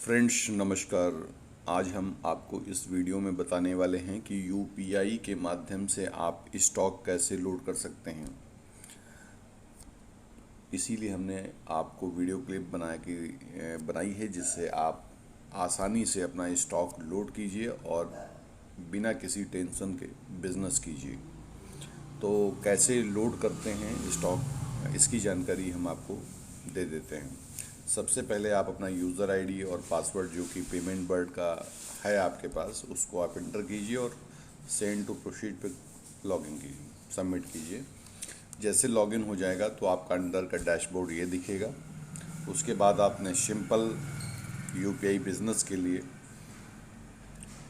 Friends नमस्कार। आज हम आपको इस वीडियो में बताने वाले हैं कि यूपीआई के माध्यम से आप स्टॉक कैसे लोड कर सकते हैं। इसीलिए हमने आपको वीडियो क्लिप बनाई है जिससे आप आसानी से अपना स्टॉक लोड कीजिए और बिना किसी टेंशन के बिजनेस कीजिए। तो कैसे लोड करते हैं स्टॉक, इसकी जानकारी हम आपको दे देते हैं। सबसे पहले आप अपना यूज़र आईडी और पासवर्ड जो कि पेमेंट बर्ड का है आपके पास, उसको आप इंटर कीजिए और सेंड टू प्रोसीड पे लॉगिन कीजिए, सबमिट कीजिए। जैसे लॉगिन हो जाएगा तो आपका अंदर का डैशबोर्ड ये दिखेगा। उसके बाद आपने सिंपल यूपीआई बिजनेस के लिए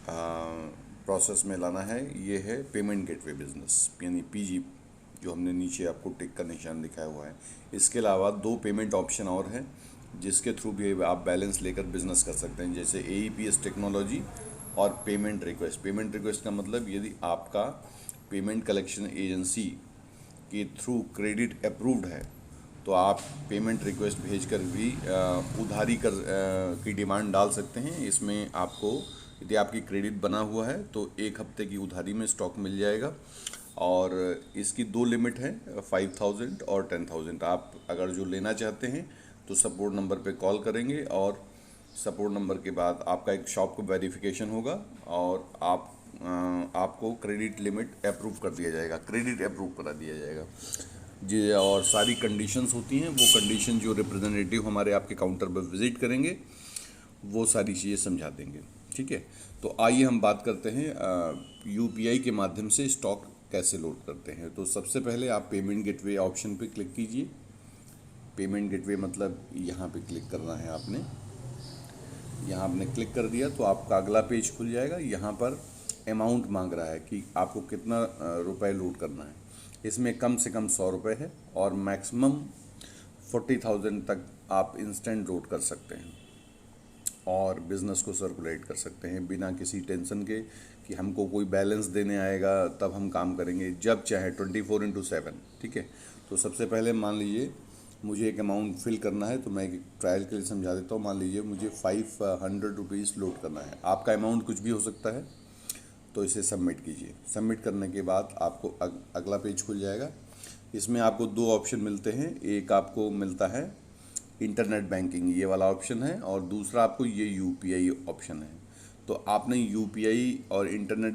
प्रोसेस में लाना है। ये है पेमेंट गेटवे बिजनेस यानी पीजी, जो हमने नीचे आपको टिक का निशान दिखाया हुआ है। इसके अलावा दो पेमेंट ऑप्शन और हैं जिसके थ्रू भी आप बैलेंस लेकर बिजनेस कर सकते हैं, जैसे एईपीएस टेक्नोलॉजी और पेमेंट रिक्वेस्ट। पेमेंट रिक्वेस्ट का मतलब यदि आपका पेमेंट कलेक्शन एजेंसी के थ्रू क्रेडिट अप्रूव्ड है तो आप पेमेंट रिक्वेस्ट भेजकर भी उधारी की डिमांड डाल सकते हैं। इसमें आपको यदि आपकी क्रेडिट बना हुआ है तो 1 हफ्ते की उधारी में स्टॉक मिल जाएगा। और इसकी दो लिमिट है, 5000 और 10000। आप अगर जो लेना चाहते हैं तो सपोर्ट नंबर पे कॉल करेंगे और सपोर्ट नंबर के बाद आपका एक शॉप को वेरिफिकेशन होगा और आपको क्रेडिट लिमिट अप्रूव कर दिया जाएगा, क्रेडिट अप्रूव करा दिया जाएगा जी। और सारी कंडीशंस होती हैं, वो कंडीशन जो रिप्रेजेंटेटिव हमारे आपके काउंटर पर विजिट करेंगे वो सारी चीज़ें समझा देंगे। ठीक है, तो आइए हम बात करते हैं यूपीआई के माध्यम से स्टॉक कैसे लोड करते हैं। तो सबसे पहले आप पेमेंट गेटवे ऑप्शन पे क्लिक कीजिए। पेमेंट गेटवे मतलब यहाँ पे क्लिक करना है आपने। यहाँ आपने क्लिक कर दिया तो आपका अगला पेज खुल जाएगा। यहाँ पर अमाउंट मांग रहा है कि आपको कितना रुपए लोड करना है। इसमें कम से कम 100 रुपये है और मैक्सिमम 40,000 तक आप इंस्टेंट लोड कर सकते हैं और बिज़नेस को सर्कुलेट कर सकते हैं बिना किसी टेंशन के कि हमको कोई बैलेंस देने आएगा तब हम काम करेंगे, जब चाहे 24/7। ठीक है, तो सबसे पहले मान लीजिए मुझे एक अमाउंट फिल करना है, तो मैं एक ट्रायल के लिए समझा देता हूँ। मान लीजिए मुझे 500 रुपीज़ लोड करना है। आपका अमाउंट कुछ भी हो सकता है, तो इसे सबमिट कीजिए। सबमिट करने के बाद आपको अगला पेज खुल जाएगा। इसमें आपको दो ऑप्शन मिलते हैं। एक आपको मिलता है इंटरनेट बैंकिंग, ये वाला ऑप्शन है, और दूसरा आपको ये यूपीआई ऑप्शन है। तो आपने यूपीआई और इंटरनेट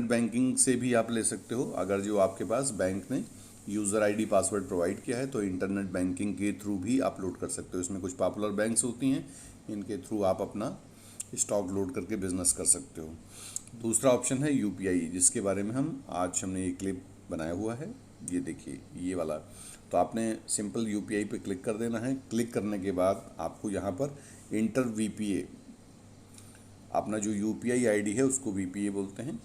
बैंकिंग से भी आप ले सकते हो। अगर जो आपके पास बैंक ने यूज़र आईडी पासवर्ड प्रोवाइड किया है तो इंटरनेट बैंकिंग के थ्रू भी आप लोड कर सकते हो। इसमें कुछ पॉपुलर बैंक्स होती हैं, इनके थ्रू आप अपना स्टॉक लोड करके बिजनेस कर सकते हो। दूसरा ऑप्शन है यूपीआई, जिसके बारे में हमने ये क्लिप बनाया हुआ है। ये देखिए ये वाला। तो आपने सिंपल यूपीआई पे क्लिक कर देना है। क्लिक करने के बाद आपको यहाँ पर इंटर वीपीए, अपना जो यूपीआई आईडी है उसको वीपीए बोलते हैं,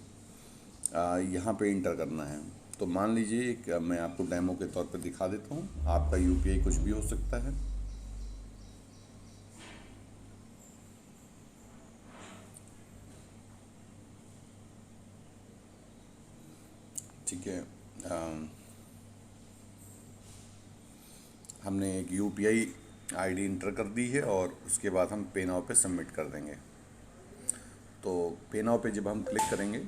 यहाँ पे इंटर करना है। तो मान लीजिए एक मैं आपको डेमो के तौर पे दिखा देता हूँ। आपका यूपीआई कुछ भी हो सकता है। ठीक है, हमने एक यूपीआई आईडी इंटर कर दी है और उसके बाद हम पे नाउ पे सबमिट कर देंगे। तो पे नाउ पे जब हम क्लिक करेंगे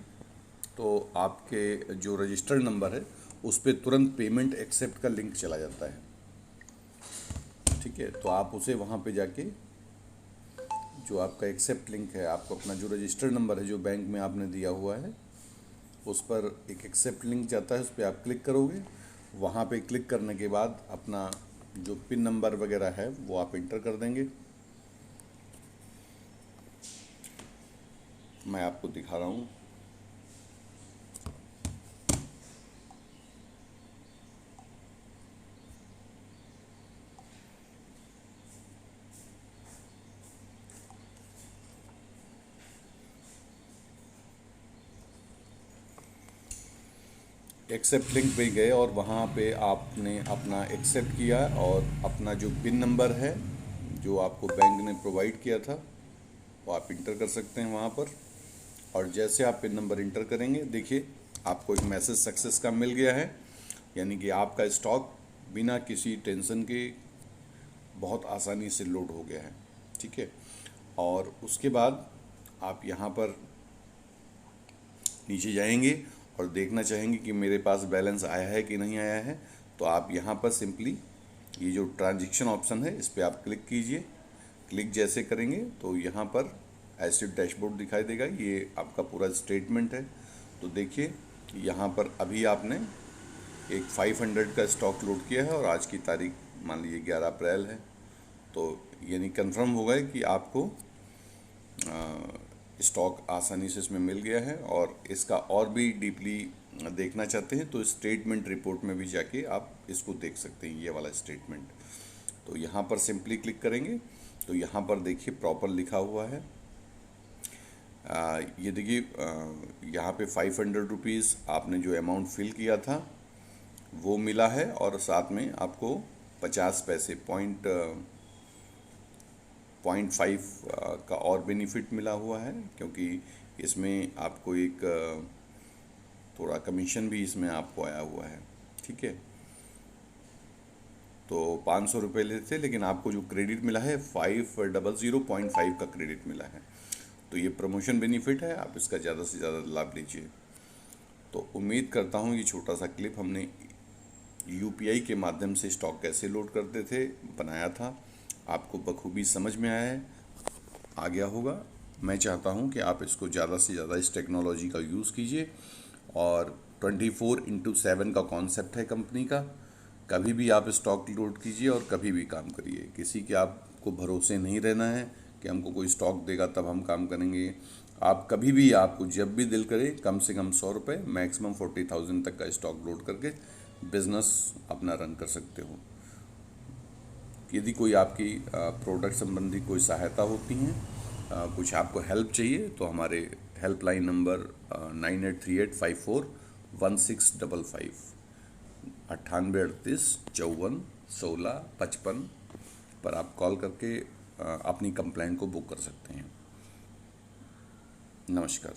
तो आपके जो रजिस्टर्ड नंबर है उस पर तुरंत पेमेंट एक्सेप्ट का लिंक चला जाता है। ठीक है, तो आप उसे वहाँ पे जाके जो आपका एक्सेप्ट लिंक है, आपको अपना जो रजिस्टर्ड नंबर है जो बैंक में आपने दिया हुआ है उस पर एक एक्सेप्ट लिंक जाता है, उस पर आप क्लिक करोगे। वहाँ पे क्लिक करने के बाद अपना जो पिन नंबर वगैरह है वो आप इंटर कर देंगे। मैं आपको दिखा रहा हूँ। एक्सेप्ट लिंक पे गए और वहाँ पे आपने अपना एक्सेप्ट किया और अपना जो पिन नंबर है जो आपको बैंक ने प्रोवाइड किया था वो आप इंटर कर सकते हैं वहाँ पर। और जैसे आप पिन नंबर इंटर करेंगे, देखिए आपको एक मैसेज सक्सेस का मिल गया है, यानी कि आपका स्टॉक बिना किसी टेंशन के बहुत आसानी से लोड हो गया है। ठीक है, और उसके बाद आप यहाँ पर नीचे जाएंगे और देखना चाहेंगे कि मेरे पास बैलेंस आया है कि नहीं आया है, तो आप यहाँ पर सिंपली ये जो ट्रांजैक्शन ऑप्शन है इस पर आप क्लिक कीजिए। क्लिक जैसे करेंगे तो यहाँ पर ऐसे डैशबोर्ड दिखाई देगा, ये आपका पूरा स्टेटमेंट है। तो देखिए यहाँ पर अभी आपने एक 500 का स्टॉक लोड किया है और आज की तारीख मान लीजिए 11 अप्रैल है, तो यानी कंफर्म हो गया कि आपको स्टॉक आसानी से इसमें मिल गया है। और इसका और भी डीपली देखना चाहते हैं तो स्टेटमेंट रिपोर्ट में भी जाके आप इसको देख सकते हैं, ये वाला स्टेटमेंट। तो यहाँ पर सिंपली क्लिक करेंगे तो यहाँ पर देखिए प्रॉपर लिखा हुआ है। ये देखिए यहाँ पे 500 रुपीज़ आपने जो अमाउंट फिल किया था वो मिला है, और साथ में आपको 50 पैसे पॉइंट 5 का और बेनिफिट मिला हुआ है, क्योंकि इसमें आपको एक थोड़ा कमीशन भी इसमें आपको आया हुआ है। ठीक है, तो 500 रुपये लेते लेकिन आपको जो क्रेडिट मिला है 500.5 का क्रेडिट मिला है। तो ये प्रमोशन बेनिफिट है, आप इसका ज़्यादा से ज़्यादा लाभ लीजिए। तो उम्मीद करता हूँ ये छोटा सा क्लिप हमने यूपीआई के माध्यम से स्टॉक कैसे लोड करते थे बनाया था, आपको बखूबी समझ में आया है, आ गया होगा। मैं चाहता हूं कि आप इसको ज़्यादा से ज़्यादा इस टेक्नोलॉजी का यूज़ कीजिए। और 24/7 का कॉन्सेप्ट है कंपनी का, कभी भी आप स्टॉक लोड कीजिए और कभी भी काम करिए। किसी के आपको भरोसे नहीं रहना है कि हमको कोई स्टॉक देगा तब हम काम करेंगे। आप कभी भी, आपको जब भी दिल करे, कम से कम 100 रुपये, मैक्सिमम 40,000 तक का स्टॉक लोड करके बिजनेस अपना रन कर सकते हो। यदि कोई आपकी प्रोडक्ट संबंधी कोई सहायता होती है, कुछ आपको हेल्प चाहिए, तो हमारे हेल्पलाइन नंबर 9838541655 9838541655 पर आप कॉल करके अपनी कंप्लेंट को बुक कर सकते हैं। नमस्कार।